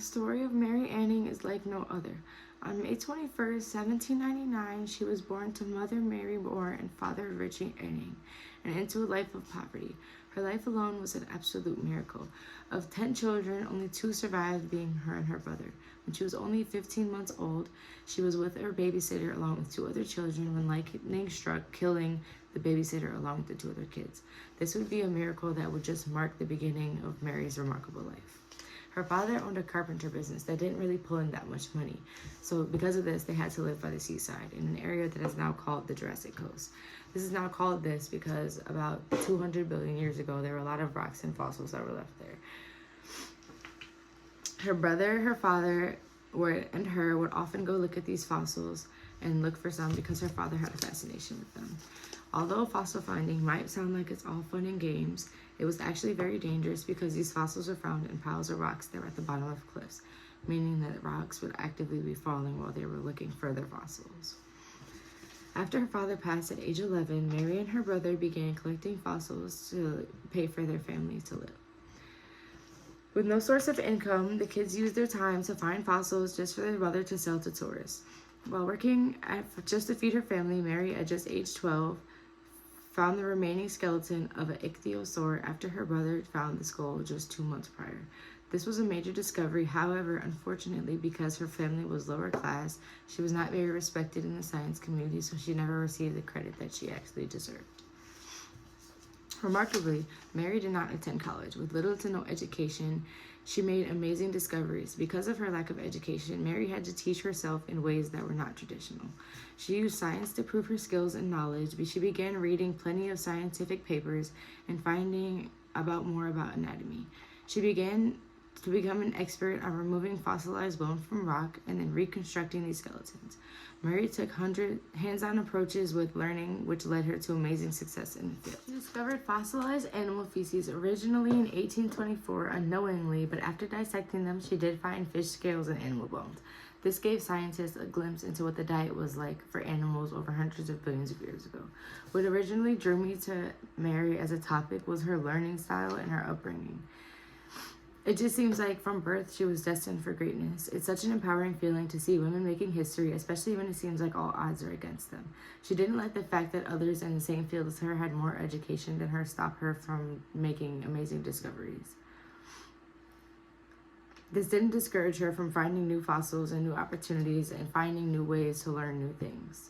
The story of Mary Anning is like no other. On May 21st, 1799, she was born to Mother Mary Moore and Father Richie Anning, and into a life of poverty. Her life alone was an absolute miracle. Of 10 children, only 2 survived, being her and her brother. When she was only 15 months old, she was with her babysitter along with 2 other children when lightning struck, killing the babysitter along with the 2 other kids. This would be a miracle that would just mark the beginning of Mary's remarkable life. Her father owned a carpenter business that didn't really pull in that much money. So because of this, they had to live by the seaside in an area that is now called the Jurassic Coast. This is now called this because about 200 billion years ago, there were a lot of rocks and fossils that were left there. Her brother, her father, and her would often go look at these fossils and look for some because her father had a fascination with them. Although fossil finding might sound like it's all fun and games, it was actually very dangerous because these fossils were found in piles of rocks that were at the bottom of cliffs, meaning that rocks would actively be falling while they were looking for their fossils. After her father passed at age 11, Mary and her brother began collecting fossils to pay for their family to live. With no source of income, the kids used their time to find fossils just for their brother to sell to tourists. While working just to feed her family, Mary, at just age 12, found the remaining skeleton of an ichthyosaur after her brother found the skull just 2 months prior. This was a major discovery. However, unfortunately, because her family was lower class, she was not very respected in the science community, so she never received the credit that she actually deserved. Remarkably, Mary did not attend college. With little to no education, she made amazing discoveries. Because of her lack of education, Mary had to teach herself in ways that were not traditional. She used science to prove her skills and knowledge, but she began reading plenty of scientific papers and finding out more about anatomy. She began to become an expert on removing fossilized bone from rock and then reconstructing these skeletons. Mary took hands-on approaches with learning, which led her to amazing success in the field. She discovered fossilized animal feces originally in 1824 unknowingly, but after dissecting them, she did find fish scales and animal bones. This gave scientists a glimpse into what the diet was like for animals over hundreds of billions of years ago. What originally drew me to Mary as a topic was her learning style and her upbringing. It just seems like from birth, she was destined for greatness. It's such an empowering feeling to see women making history, especially when it seems like all odds are against them. She didn't let the fact that others in the same field as her had more education than her stop her from making amazing discoveries. This didn't discourage her from finding new fossils and new opportunities and finding new ways to learn new things.